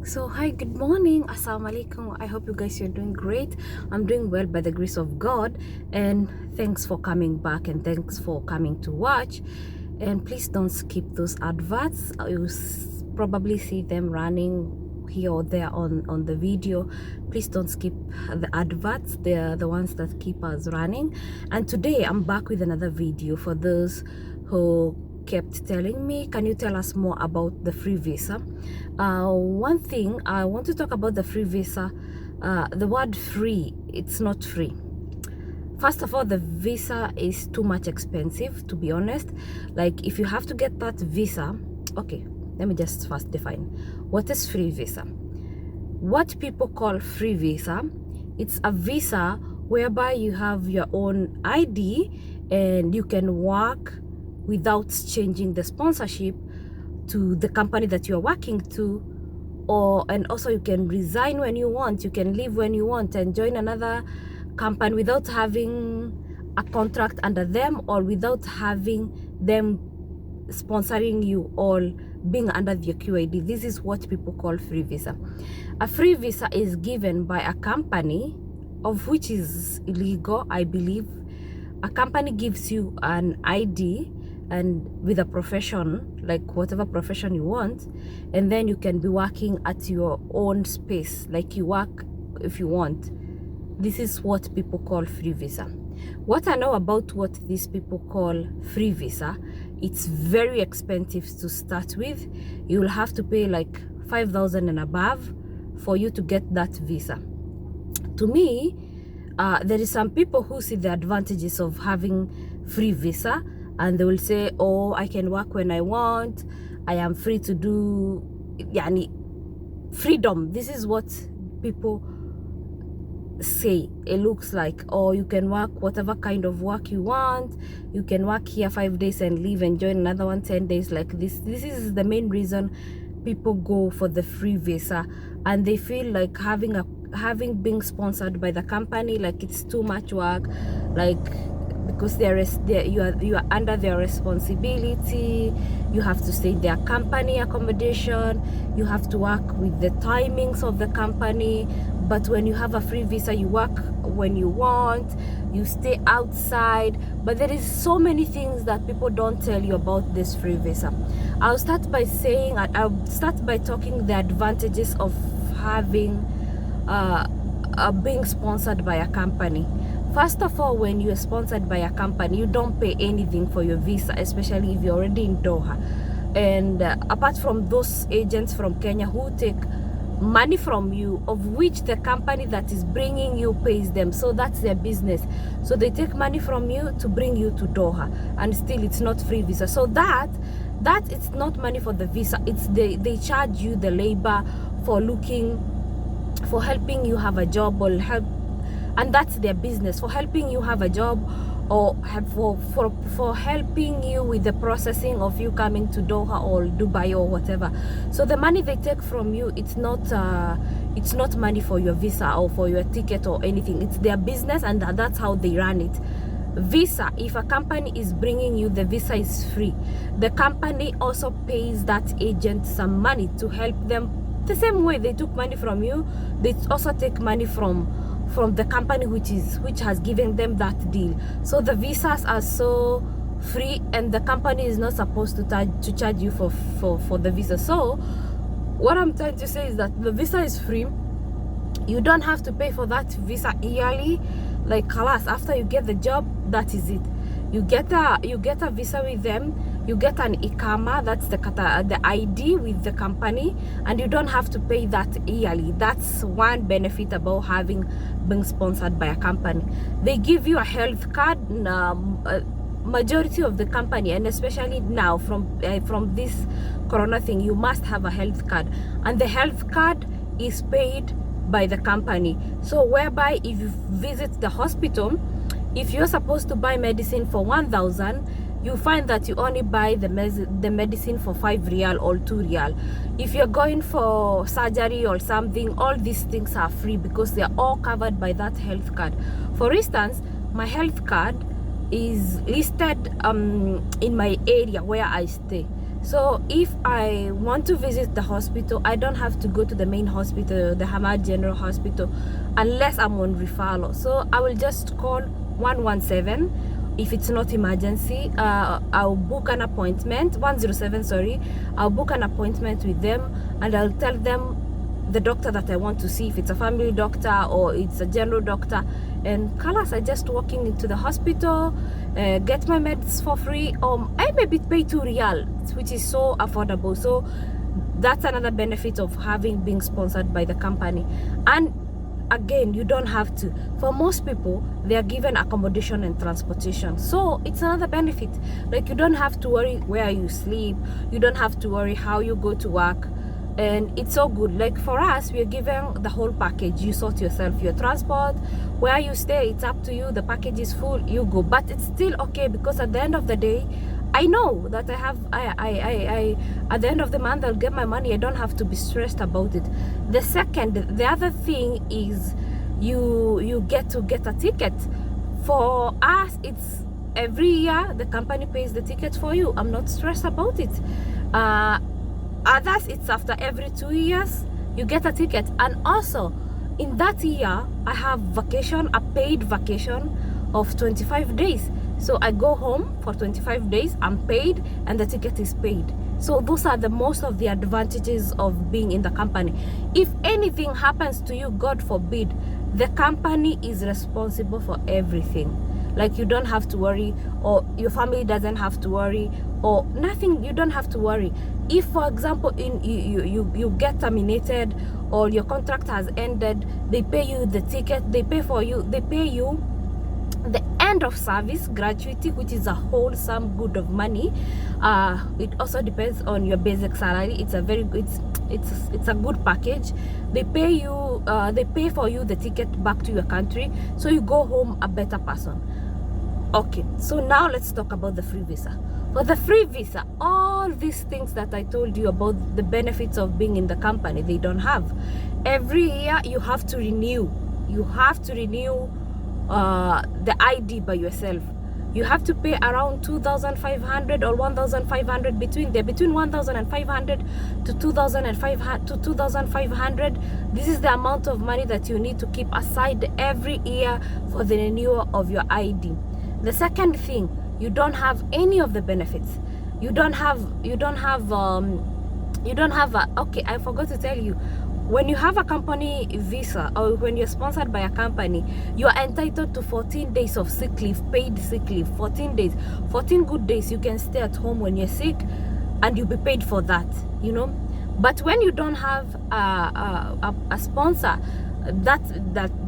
So hi, good morning, assalamu alaikum. I hope you guys are doing great. I'm doing well by the grace of God, and thanks for coming back and thanks for coming to watch. And please don't skip those adverts. You probably see them running here or there on the video. Please don't skip the adverts. They're the ones that keep us running. And today I'm back with another video for those who kept telling me, can you tell us more about the free visa? One thing I want to talk about the free visa. The word free, it's not free. First of all, the visa is too much expensive, to be honest. Like, if you have to get that visa, okay, let me just first define what is free visa. What people call free visa, it's a visa whereby you have your own ID and you can work without changing the sponsorship to the company that you're working to, and also you can resign when you want, you can leave when you want and join another company without having a contract under them or without having them sponsoring you or being under their QID. This is what people call free visa. A free visa is given by a company, of which is illegal, I believe. A company gives you an ID and with a profession, like whatever profession you want, and then you can be working at your own space, like you work if you want. This is what people call free visa. What I know about what these people call free visa, it's very expensive to start with. You will have to pay like 5,000 and above for you to get that visa. To me, there is some people who see the advantages of having free visa, and they will say, oh, I can work when I want, I am free to do, yani, freedom. This is what people say. It looks like, oh, you can work whatever kind of work you want, you can work here 5 days and leave and join another one 10 days, like this is the main reason people go for the free visa. And they feel like having being sponsored by the company, like it's too much work, like because you are under their responsibility, you have to stay in their company accommodation, you have to work with the timings of the company. But when you have a free visa, you work when you want, you stay outside. But there is so many things that people don't tell you about this free visa. I'll start by talking the advantages of having being sponsored by a company. First of all, when you're sponsored by a company, you don't pay anything for your visa, especially if you're already in Doha. And apart from those agents from Kenya who take money from you, of which the company that is bringing you pays them, so that's their business. So they take money from you to bring you to Doha, and still it's not free visa. So that it's not money for the visa, it's they charge you the labor for helping you have a job, or help, and that's their business, for helping you have a job, or for helping you with the processing of you coming to Doha or Dubai or whatever. So the money they take from you, it's not money for your visa or for your ticket or anything. It's their business, and that's how they run it. Visa, if a company is bringing you, the visa is free. The company also pays that agent some money to help them. The same way they took money from you, they also take money from the company which has given them that deal. So the visas are so free, and the company is not supposed to charge you for the visa. So what I'm trying to say is that the visa is free. You don't have to pay for that visa yearly. Like, kalas, after you get the job, that is it. You get a visa with them, you get an ikama, that's the ID with the company, and you don't have to pay that yearly. That's one benefit about being sponsored by a company. They give you a health card. Majority of the company, and especially now from this corona thing, you must have a health card, and the health card is paid by the company. So whereby if you visit the hospital, if you're supposed to buy medicine for 1,000, you find that you only buy the medicine for 5 riyal or 2 riyal. If you're going for surgery or something, all these things are free because they're all covered by that health card. For instance, my health card is listed in my area where I stay. So if I want to visit the hospital, I don't have to go to the main hospital, the Hamad General Hospital, unless I'm on referral. So I will just call 117. If it's not emergency, I'll book an appointment, 107, sorry. I'll book an appointment with them, and I'll tell them the doctor that I want to see, if it's a family doctor or it's a general doctor. And Kalas, I just walking into the hospital, get my meds for free. I maybe pay 2 riyal, which is so affordable. So that's another benefit of being sponsored by the company. And again, you don't have to. For most people, they are given accommodation and transportation, so it's another benefit. Like, you don't have to worry where you sleep, you don't have to worry how you go to work, and it's so good. Like for us, we are given the whole package. You sort yourself your transport, where you stay, it's up to you. The package is full, you go. But it's still okay, because at the end of the day, I know that at the end of the month, I'll get my money. I don't have to be stressed about it. The other thing is you get to get a ticket. For us, it's every year the company pays the ticket for you. I'm not stressed about it. Others, it's after every 2 years you get a ticket. And also in that year, I have vacation, a paid vacation of 25 days. So I go home for 25 days, I'm paid, and the ticket is paid. So those are the most of the advantages of being in the company. If anything happens to you, God forbid, the company is responsible for everything. Like, you don't have to worry, or your family doesn't have to worry, or nothing. You don't have to worry. If, for example, you get terminated, or your contract has ended, they pay you the ticket, they pay you the end of service gratuity, which is a wholesome good of money. It also depends on your basic salary. It's a very good, it's a good package. They pay for you the ticket back to your country, so you go home a better person. Okay, so now let's talk about the free visa. For the free visa, all these things that I told you about the benefits of being in the company, they don't have. Every year you have to renew. You have to renew the ID by yourself. You have to pay around 2,500 or 1,500, between 1,500 to 2,500. This is the amount of money that you need to keep aside every year for the renewal of your ID. The second thing, you don't have any of the benefits. Okay, I forgot to tell you, when you have a company visa, or when you're sponsored by a company, you are entitled to 14 days of sick leave, paid sick leave. 14 days, 14 good days you can stay at home when you're sick, and you'll be paid for that, you know. But when you don't have a sponsor, that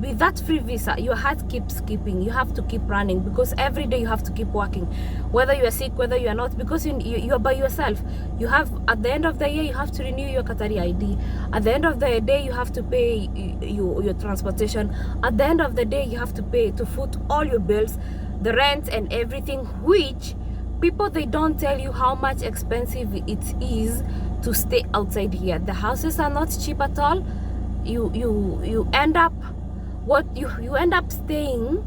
with that free visa, your heart keeps skipping. You have to keep running, because every day you have to keep working, whether you are sick, whether you are not, because you are by yourself. You have, at the end of the year, you have to renew your Qatari ID. At the end of the day, you have to pay your transportation. At the end of the day, you have to pay to foot all your bills, the rent and everything, which people, they don't tell you how much expensive it is to stay outside here. The houses are not cheap at all. You end up staying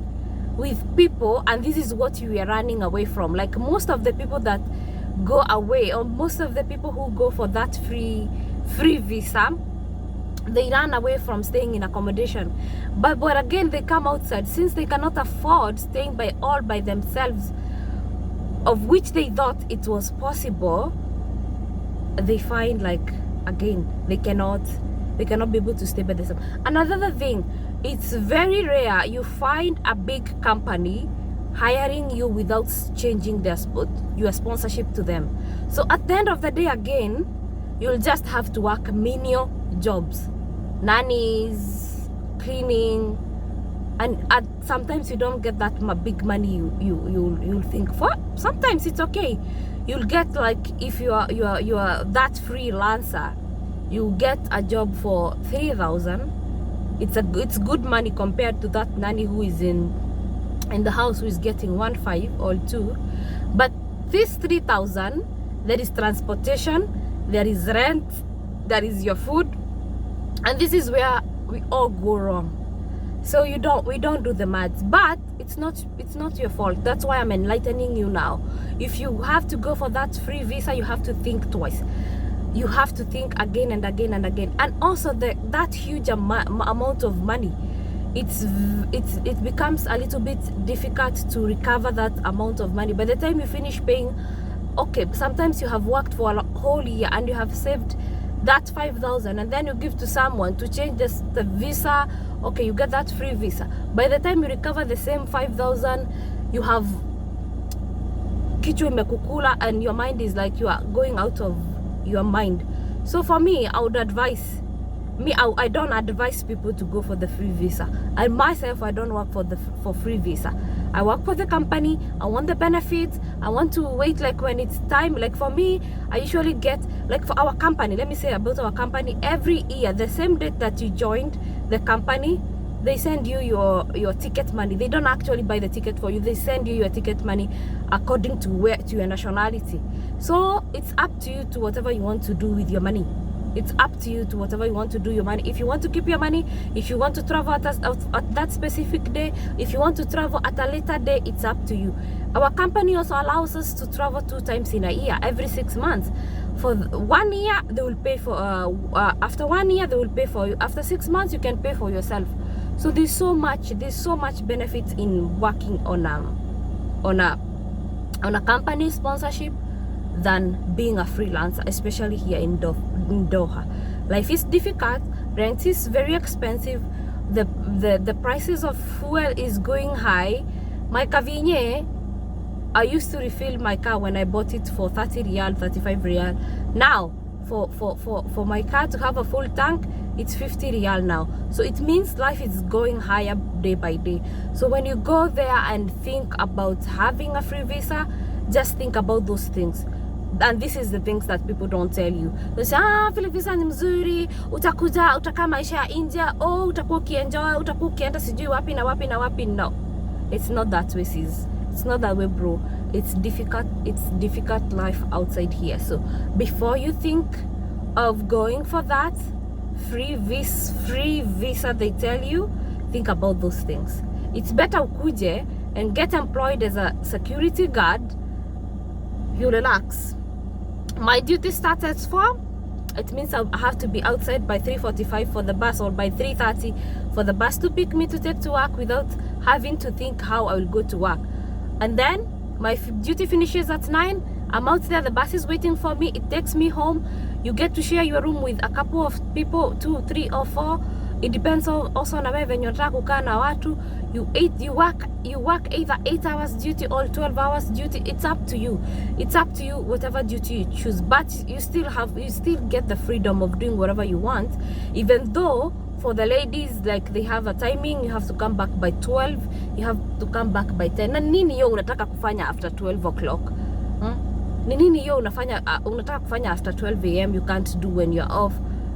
with people, and this is what you are running away from. Like, most of the people that go away, or most of the people who go for that free visa, they run away from staying in accommodation. But again, they come outside, since they cannot afford staying all by themselves, of which they thought it was possible. They find, like, again, they cannot be able to stay by themselves. Another thing, it's very rare you find a big company hiring you without changing your sponsorship to them. So at the end of the day, again, you'll just have to work menial jobs, nannies, cleaning, and sometimes you don't get that big money you'll think for. Sometimes it's okay. You'll get, like, if you are that freelancer, you get a job for 3,000. It's good money compared to that nanny who is in the house, who is getting 1,500 or 2. But this 3,000, there is transportation, there is rent, there is your food, and this is where we all go wrong. So we don't do the maths, but it's not your fault. That's why I'm enlightening you now. If you have to go for that free visa, you have to think twice. You have to think again and again and again. And also that huge amount of money, it becomes a little bit difficult to recover that amount of money by the time you finish paying. Okay, sometimes you have worked for a whole year and you have saved that 5,000, and then you give to someone to change the visa. Okay, you get that free visa. By the time you recover the same 5,000, you have kichwa imekukula and your mind is like you are going out of your mind. So for me, I would advise I don't advise people to go for the free visa. I myself, I don't work for free visa. I work for the company. I want the benefits. I want to wait, like when it's time. Like for me, I usually get, like for our company, let me say about our company, every year, the same date that you joined the company, they send you your ticket money. They don't actually buy the ticket for you. They send you your ticket money according to your nationality. So it's up to you to whatever you want to do with your money. It's up to you to whatever you want to do your money. If you want to keep your money, if you want to travel at that specific day, if you want to travel at a later day, it's up to you. Our company also allows us to travel 2 times in a year, every 6 months. For 1 year, they will pay for, after 1 year, they will pay for you. After 6 months, you can pay for yourself. So there's so much benefit in working on a company sponsorship than being a freelancer, especially here in Doha. Life is difficult, rent is very expensive, the prices of fuel is going high. My kavinye, I used to refill my car when I bought it for 30 riyal, 35 riyal. Now for my car to have a full tank, it's 50 riyal now. So it means life is going higher day by day. So when you go there and think about having a free visa, just think about those things. And this is the things that people don't tell you. They say, vile visa ni mzuri, utakuja, utakaa maisha ya India, utakuwa ukienjoy, utakuwa ukienda sijui wapi na wapi na wapi. No, it's not that way, sis. It's not that way, bro. It's difficult life outside here. So before you think of going for that free visa they tell you, think about those things. It's better ukuje and get employed as a security guard. You relax. My duty starts at 4. It means I have to be outside by 3:45 for the bus, or by 3:30 for the bus to pick me to take to work, without having to think how I will go to work. And then my duty finishes at 9. I'm out there, the bus is waiting for me, it takes me home. You get to share your room with a couple of people, 2, 3 or 4. It depends also na wewe venye unataka kukaa na watu. You work either 8 hours duty or 12 hours duty. It's up to you. It's up to you whatever duty you choose. But you still get the freedom of doing whatever you want. Even though for the ladies, like, they have a timing, you have to come back by 12, you have to come back by 10. Na nini yo unataka kufanya after 12 o'clock? Ni nini yo unataka kufanya after 12 a.m. you can't do when you're off?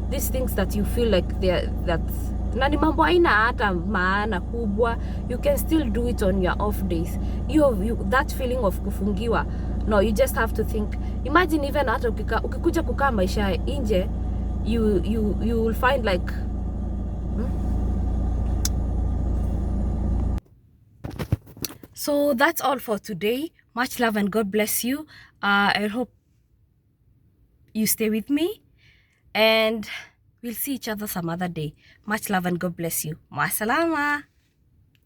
These things that you feel like na ni mambo haina hata maana kubwa, you can still do it on your off days. That feeling of kufungiwa, no, you just have to think. Imagine even hata ukikuja kukaa maisha ya nje, you will find like So that's all for today. Much love and God bless you. I hope you stay with me, and we'll see each other some other day. Much love and God bless you. Ma salama.